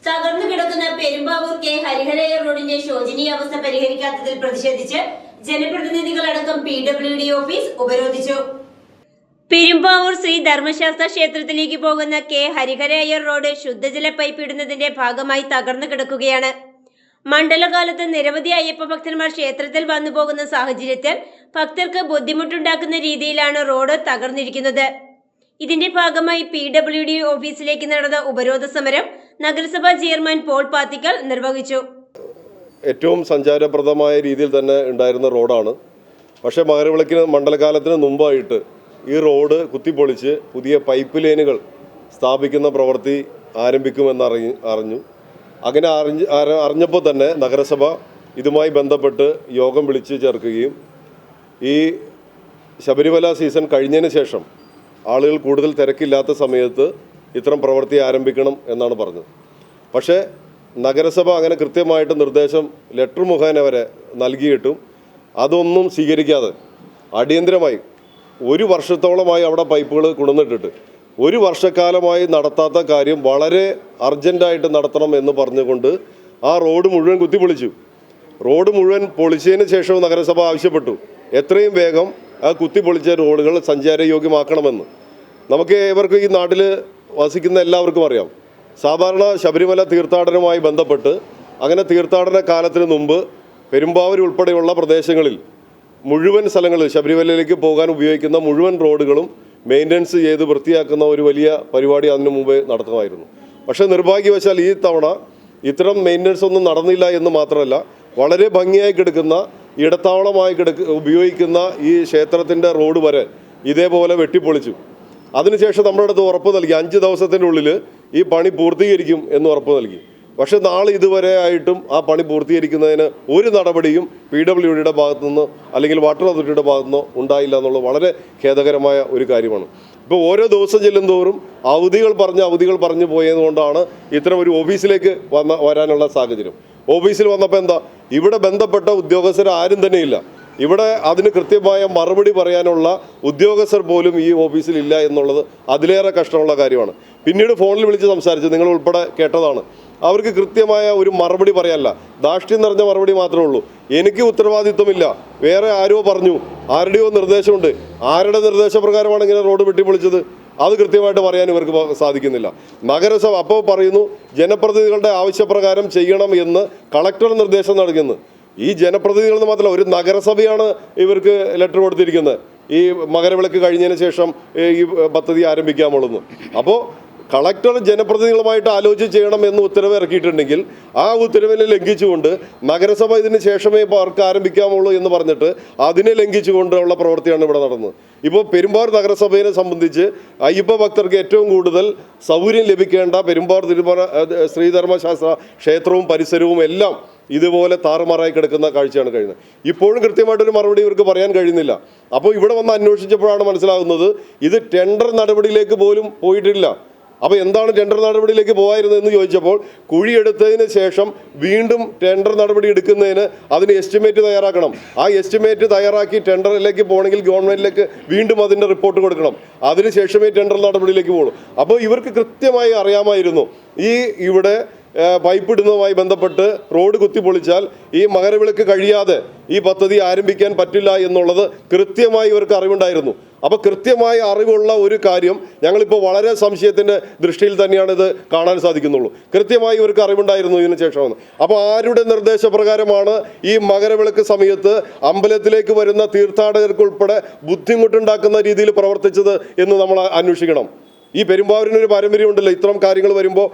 തകർന്നു കിടക്കുന്ന പെരുമ്പാവൂർ കെ ഹരിഹരയ്യർ റോഡിന്റെ ശോചനീയാവസ്ഥ പരിഹരിക്കാത്തതിൽ പ്രതിഷേധിച്ച് ജനപ്രതിനിധികളടക്കം PWD ഓഫീസ് ഉപരോധിച്ചു. പെരുമ്പാവൂർ ശ്രീ ധർമ്മശാസ്ത്ര ക്ഷേത്രത്തിലേക്ക് പോകുന്ന കെ ഹരിഹരയ്യർ റോഡ് ശുദ്ധജല പൈപ്പ് ഇടുന്നതിന്റെ ഭാഗമായി തകർന്നു കിടക്കുകയാണ്. മണ്ഡലകാലത്ത് നിരവധി അയ്യപ്പ ഭക്തന്മാർ ക്ഷേത്രത്തിൽ വന്നു പോകുന്ന സാഹചര്യത്തിൽ ഭക്തർക്ക് ബുദ്ധിമുട്ടുണ്ടാക്കുന്ന രീതിയിലാണ് റോഡ് തകർന്നിരിക്കുന്നത്. ഇതിന്റെ ഭാഗമായി PWD ഓഫീസിലേക്ക് നടന്ന ഉപരോധ സമരം നഗരസഭാ ചെയർമാൻ പോൾ പാത്തിക്കൽ നിർവഹിച്ചു. ഏറ്റവും സഞ്ചാരപ്രദമായ രീതിയിൽ തന്നെ ഉണ്ടായിരുന്ന റോഡാണ്. പക്ഷേ മകരവിളക്കിന് മണ്ഡലകാലത്തിന് മുമ്പായിട്ട് ഈ റോഡ് കുത്തിപ്പൊളിച്ച് പുതിയ പൈപ്പ് ലൈനുകൾ സ്ഥാപിക്കുന്ന പ്രവൃത്തി ആരംഭിക്കുമെന്ന് അറിഞ്ഞു. അങ്ങനെ അറിഞ്ഞപ്പോൾ തന്നെ നഗരസഭ ഇതുമായി ബന്ധപ്പെട്ട് യോഗം വിളിച്ച് ചേർക്കുകയും ഈ ശബരിമല സീസൺ കഴിഞ്ഞതിന് ശേഷം ആളുകൾ കൂടുതൽ തിരക്കില്ലാത്ത സമയത്ത് ഇത്തരം പ്രവൃത്തി ആരംഭിക്കണം എന്നാണ് പറഞ്ഞത്. പക്ഷേ നഗരസഭ അങ്ങനെ കൃത്യമായിട്ട് നിർദ്ദേശം ലെറ്റർ മുഖേന വരെ നൽകിയിട്ടും അതൊന്നും സ്വീകരിക്കാതെ അടിയന്തരമായി 1 വർഷത്തോളമായി അവിടെ പൈപ്പുകൾ കൊണ്ടുവന്നിട്ടിട്ട് 1 വർഷക്കാലമായി നടത്താത്ത കാര്യം വളരെ അർജൻറ്റായിട്ട് നടത്തണം എന്ന് പറഞ്ഞുകൊണ്ട് ആ റോഡ് മുഴുവൻ കുത്തിപ്പൊളിച്ചു. റോഡ് മുഴുവൻ പൊളിച്ചതിന് ശേഷവും നഗരസഭ ആവശ്യപ്പെട്ടു എത്രയും വേഗം ആ കുത്തിപ്പൊളിച്ച റോഡുകൾ സഞ്ചാരയോഗ്യമാക്കണമെന്ന്. നമുക്ക് ഏവർക്കും ഈ നാട്ടിൽ വസിക്കുന്ന എല്ലാവർക്കും അറിയാം. സാധാരണ ശബരിമല തീർത്ഥാടനവുമായി ബന്ധപ്പെട്ട് അങ്ങനെ തീർത്ഥാടന കാലത്തിന് മുമ്പ് പെരുമ്പാവൂർ ഉൾപ്പെടെയുള്ള പ്രദേശങ്ങളിൽ മുഴുവൻ സ്ഥലങ്ങളിൽ ശബരിമലയിലേക്ക് പോകാൻ ഉപയോഗിക്കുന്ന മുഴുവൻ റോഡുകളും മെയിൻ്റനൻസ് ചെയ്ത് വൃത്തിയാക്കുന്ന ഒരു വലിയ പരിപാടി അതിനു മുമ്പേ നടത്തുമായിരുന്നു. പക്ഷേ നിർഭാഗ്യവശാൽ ഈ തവണ ഇത്തരം മെയിൻ്റനൻസ് ഒന്നും നടന്നില്ല എന്ന് മാത്രമല്ല, വളരെ ഭംഗിയായി കിടക്കുന്ന ഇടത്താവളമായി ഉപയോഗിക്കുന്ന ഈ ക്ഷേത്രത്തിൻ്റെ റോഡ് വരെ ഇതേപോലെ വെട്ടിപ്പൊളിച്ചു. അതിനുശേഷം നമ്മുടെ അടുത്ത് ഉറപ്പ് നൽകി 5 ദിവസത്തിൻ്റെ ഉള്ളിൽ ഈ പണി പൂർത്തീകരിക്കും എന്ന് ഉറപ്പ് നൽകി. പക്ഷേ നാളെ ഇതുവരെ ആയിട്ടും ആ പണി പൂർത്തീകരിക്കുന്നതിന് ഒരു നടപടിയും PWDയുടെ ഭാഗത്തുനിന്ന് അല്ലെങ്കിൽ വാട്ടർ അതോറിറ്റിയുടെ ഭാഗത്തുനിന്നോ ഉണ്ടായില്ല എന്നുള്ളത് വളരെ ഖേദകരമായ ഒരു കാര്യമാണ്. ഇപ്പോൾ ഓരോ ദിവസം ചെല്ലുന്തോറും അവധികൾ പറഞ്ഞു പോയതുകൊണ്ടാണ് ഇത്തരം ഒരു ഓഫീസിലേക്ക് വരാനുള്ള സാഹചര്യം. ഓഫീസിൽ വന്നപ്പോൾ എന്താ, ഇവിടെ ബന്ധപ്പെട്ട ഉദ്യോഗസ്ഥർ ആരും തന്നെയില്ല. ഇവിടെ അതിന് കൃത്യമായ മറുപടി പറയാനുള്ള ഉദ്യോഗസ്ഥർ പോലും ഈ ഓഫീസിൽ ഇല്ല എന്നുള്ളത് അതിലേറെ കഷ്ടമുള്ള കാര്യമാണ്. പിന്നീട് ഫോണിൽ വിളിച്ച് സംസാരിച്ച് നിങ്ങൾ ഉൾപ്പെടെ കേട്ടതാണ്. അവർക്ക് കൃത്യമായ ഒരു മറുപടി പറയാനല്ല, ധാർഷ്ട്യം നിറഞ്ഞ മറുപടി മാത്രമേ ഉള്ളൂ. എനിക്ക് ഉത്തരവാദിത്വമില്ല, വേറെ ആരോ പറഞ്ഞു, ആരുടെയോ നിർദ്ദേശമുണ്ട്, ആരുടെ നിർദ്ദേശപ്രകാരമാണ് ഇങ്ങനെ റോഡ് വെട്ടിപ്പൊളിച്ചത്, അത് കൃത്യമായിട്ട് പറയാൻ ഇവർക്ക് സാധിക്കുന്നില്ല. നഗരസഭ അപ്പോൾ പറയുന്നു ജനപ്രതിനിധികളുടെ ആവശ്യപ്രകാരം ചെയ്യണം എന്ന് കളക്ടർ നിർദ്ദേശം നൽകുന്നു. ഈ ജനപ്രതിനിധികളെന്ന് മാത്രമല്ല, ഒരു നഗരസഭയാണ് ഇവർക്ക് ലെറ്റർ കൊടുത്തിരിക്കുന്നത് ഈ മകരവിളക്ക് കഴിഞ്ഞതിന് ശേഷം ഈ പദ്ധതി ആരംഭിക്കാമുള്ളൂ. അപ്പോൾ കളക്ടർ ജനപ്രതിനിധികളുമായിട്ട് ആലോചിച്ച് ചെയ്യണം എന്ന് ഉത്തരവ് ഇറക്കിയിട്ടുണ്ടെങ്കിൽ ആ ഉത്തരവിനെ ലംഘിച്ചുകൊണ്ട് നഗരസഭ ഇതിന് ശേഷമേ പാർക്ക് ആരംഭിക്കാമുള്ളൂ എന്ന് പറഞ്ഞിട്ട് അതിനെ ലംഘിച്ചുകൊണ്ടുള്ള പ്രവൃത്തിയാണ് ഇവിടെ നടന്നത്. ഇപ്പോൾ പെരുമ്പാവൂർ നഗരസഭയെ സംബന്ധിച്ച് അയ്യപ്പ ഭക്തർക്ക് ഏറ്റവും കൂടുതൽ സൗകര്യം ലഭിക്കേണ്ട പെരുമ്പാവൂർ ശ്രീധർമ്മശാസ്ത്ര ക്ഷേത്രവും പരിസരവും എല്ലാം ഇതുപോലെ താറുമാറായി കിടക്കുന്ന കാഴ്ചയാണ് കഴിയുന്നത്. ഇപ്പോഴും കൃത്യമായിട്ടൊരു മറുപടി ഇവർക്ക് പറയാൻ കഴിയുന്നില്ല. അപ്പോൾ ഇവിടെ വന്ന് അന്വേഷിച്ചപ്പോഴാണ് മനസ്സിലാകുന്നത് ഇത് ടെൻഡർ നടപടിയിലേക്ക് പോലും പോയിട്ടില്ല. അപ്പോൾ എന്താണ് ടെൻഡർ നടപടിയിലേക്ക് പോകാതിരുന്നതെന്ന് ചോദിച്ചപ്പോൾ കുഴിയെടുത്തതിന് ശേഷം വീണ്ടും ടെൻഡർ നടപടി എടുക്കുന്നതിന് അതിന് എസ്റ്റിമേറ്റ് തയ്യാറാക്കണം. ആ എസ്റ്റിമേറ്റ് തയ്യാറാക്കി ടെൻഡറിലേക്ക് പോകണമെങ്കിൽ ഗവൺമെൻറ്റിലേക്ക് വീണ്ടും അതിൻ്റെ റിപ്പോർട്ട് കൊടുക്കണം. അതിനുശേഷമേ ടെൻഡർ നടപടിയിലേക്ക് പോകുള്ളൂ. അപ്പോൾ ഇവർക്ക് കൃത്യമായി അറിയാമായിരുന്നു ഇവിടെ പൈപ്പ് ഇടുന്നതുമായി ബന്ധപ്പെട്ട് റോഡ് കുത്തിപ്പൊളിച്ചാൽ ഈ മകരവിളക്ക് കഴിയാതെ ഈ പദ്ധതി ആരംഭിക്കാൻ പറ്റില്ല എന്നുള്ളത് കൃത്യമായി ഇവർക്ക് അറിവുണ്ടായിരുന്നു. അപ്പോൾ കൃത്യമായി അറിവുള്ള ഒരു കാര്യം ഞങ്ങളിപ്പോൾ വളരെ സംശയത്തിൻ്റെ ദൃഷ്ടിയിൽ തന്നെയാണ് ഇത് കാണാൻ സാധിക്കുന്നുള്ളൂ. കൃത്യമായി ഇവർക്ക് അറിവുണ്ടായിരുന്നു ഇതിന് ശേഷമാണ്. അപ്പോൾ ആരുടെ നിർദ്ദേശപ്രകാരമാണ് ഈ മകരവിളക്ക് സമയത്ത് അമ്പലത്തിലേക്ക് വരുന്ന തീർത്ഥാടകർക്കുൾപ്പെടെ ബുദ്ധിമുട്ടുണ്ടാക്കുന്ന രീതിയിൽ പ്രവർത്തിച്ചത് എന്ന് നമ്മൾ അന്വേഷിക്കണം. ഈ പെരുമ്പാവൂരിനൊരു പാരമ്പര്യമുണ്ടല്ലോ, ഇത്തരം കാര്യങ്ങൾ വരുമ്പോൾ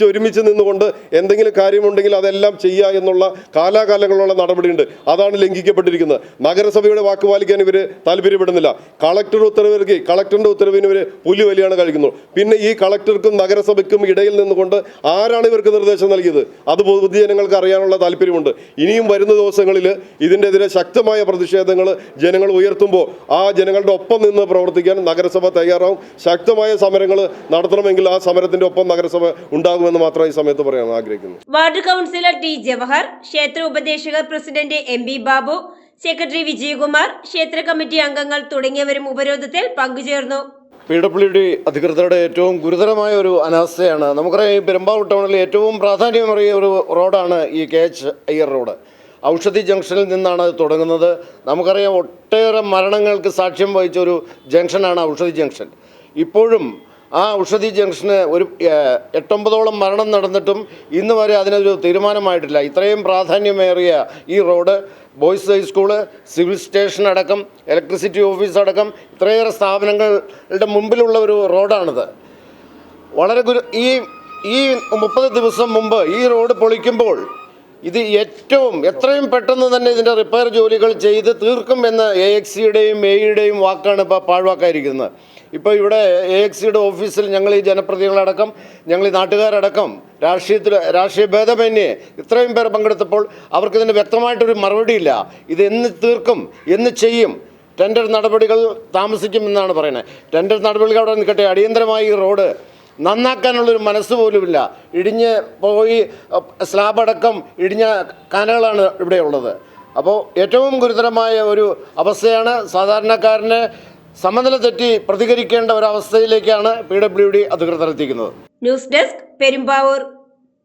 ഒരുമിച്ച് നിന്നുകൊണ്ട് എന്തെങ്കിലും കാര്യമുണ്ടെങ്കിൽ അതെല്ലാം ചെയ്യുക എന്നുള്ള കാലാകാലങ്ങളുള്ള നടപടിയുണ്ട്. അതാണ് ലംഘിക്കപ്പെട്ടിരിക്കുന്നത്. നഗരസഭയുടെ വാക്ക് പാലിക്കാൻ ഇവർ താല്പര്യപ്പെടുന്നില്ല. കളക്ടറിൻ്റെ ഉത്തരവിന് ഇവർ പുല്ലുവലിയാണ് കഴിക്കുന്നത്. പിന്നെ ഈ കളക്ടർക്കും നഗരസഭയ്ക്കും ഇടയിൽ നിന്നുകൊണ്ട് ആരാണ് ഇവർക്ക് നിർദ്ദേശം നൽകിയത് അത് പൊതുജനങ്ങൾക്ക് അറിയാനുള്ള താല്പര്യമുണ്ട്. ഇനിയും വരുന്ന ദിവസങ്ങളിൽ ഇതിനെതിരെ ശക്തമായ പ്രതിഷേധങ്ങൾ ജനങ്ങൾ ഉയർത്തുമ്പോൾ ആ ജനങ്ങളുടെ ഒപ്പം നിന്ന് പ്രവർത്തിക്കാൻ നഗരസഭ തയ്യാറാവും. ശക്തമായ സമരങ്ങൾ നടത്തണമെങ്കിൽ ആ സമരത്തിന്റെ ഒപ്പം നഗരസഭ ഉണ്ടാകുമെന്ന് മാത്രം ഈ സമയത്ത് പറയാൻ ആഗ്രഹിക്കുന്നു. വാർഡ് കൗൺസിലർ ടി ജവഹർ, ക്ഷേത്ര ഉപദേശക president MB Babu, secretary Vijayakumar, ക്ഷേത്ര കമ്മിറ്റി അംഗങ്ങൾ തുടങ്ങിയവരും ഉപരോധത്തിൽ പങ്കുചേർന്നു. PWD അധികൃതരുടെ ഏറ്റവും ഗുരുതരമായ ഒരു അനാസ്ഥയാണ്. നമുക്കറിയാം, ഈ പെരുമ്പാവൂർ ടൗണിൽ ഏറ്റവും പ്രാധാന്യമേറിയ ഒരു റോഡാണ് ഈ KH അയ്യർ റോഡ്. ഔഷധി ജംഗ്ഷനിൽ നിന്നാണ് അത് തുടങ്ങുന്നത്. നമുക്കറിയാം, ഒട്ടേറെ മരണങ്ങൾക്ക് സാക്ഷ്യം വഹിച്ച ഒരു ജംഗ്ഷനാണ് ഔഷധി ജംഗ്ഷൻ. ഇപ്പോഴും ആ ഔഷധി ജംഗ്ഷന് ഒരു 8-9 മരണം നടന്നിട്ടും ഇന്ന് വരെ അതിനൊരു തീരുമാനമായിട്ടില്ല. ഇത്രയും പ്രാധാന്യമേറിയ ഈ road boys high school, civil station അടക്കം, ഇലക്ട്രിസിറ്റി ഓഫീസ് അടക്കം ഇത്രയേറെ സ്ഥാപനങ്ങളുടെ മുമ്പിലുള്ള ഒരു റോഡാണിത്. വളരെ ഈ 30 ദിവസം മുമ്പ് ഈ റോഡ് പൊളിക്കുമ്പോൾ ഇത് എത്രയും പെട്ടെന്ന് തന്നെ ഇതിൻ്റെ റിപ്പയർ ജോലികൾ ചെയ്ത് തീർക്കും എന്ന് AXCയുടെയും AEയുടെയും വാക്കാണ് ഇപ്പോൾ പാഴ്വാക്കായിരിക്കുന്നത്. ഇപ്പോൾ ഇവിടെ AXCയുടെ ഓഫീസിൽ ഞങ്ങൾ ഈ ജനപ്രതിനിധികളടക്കം, ഞങ്ങൾ ഈ നാട്ടുകാരടക്കം രാഷ്ട്രീയ ഭേദമന്യേ ഇത്രയും പേർ പങ്കെടുത്തപ്പോൾ അവർക്കിതിന് വ്യക്തമായിട്ടൊരു മറുപടിയില്ല. ഇത് എന്ന് തീർക്കും, എന്ന് ചെയ്യും, ടെൻഡർ നടപടികൾ താമസിക്കുമെന്നാണ് പറയുന്നത്. ടെൻഡർ നടപടികൾ അവിടെ നിൽക്കട്ടെ, അടിയന്തരമായി ഈ റോഡ് നന്നാക്കാനുള്ളൊരു മനസ്സ് പോലുമില്ല. ഇടിഞ്ഞ് പോയി സ്ലാബടക്കം ഇടിഞ്ഞ കാനകളാണ് ഇവിടെ ഉള്ളത്. അപ്പോൾ ഏറ്റവും ഗുരുതരമായ ഒരു അവസ്ഥയാണ്. സാധാരണക്കാരനെ സമനില തെറ്റി പ്രതികരിക്കേണ്ട ഒരവസ്ഥയിലേക്കാണ് PWD അധികൃതർ എത്തിക്കുന്നത്. News desk, Perumbavoor.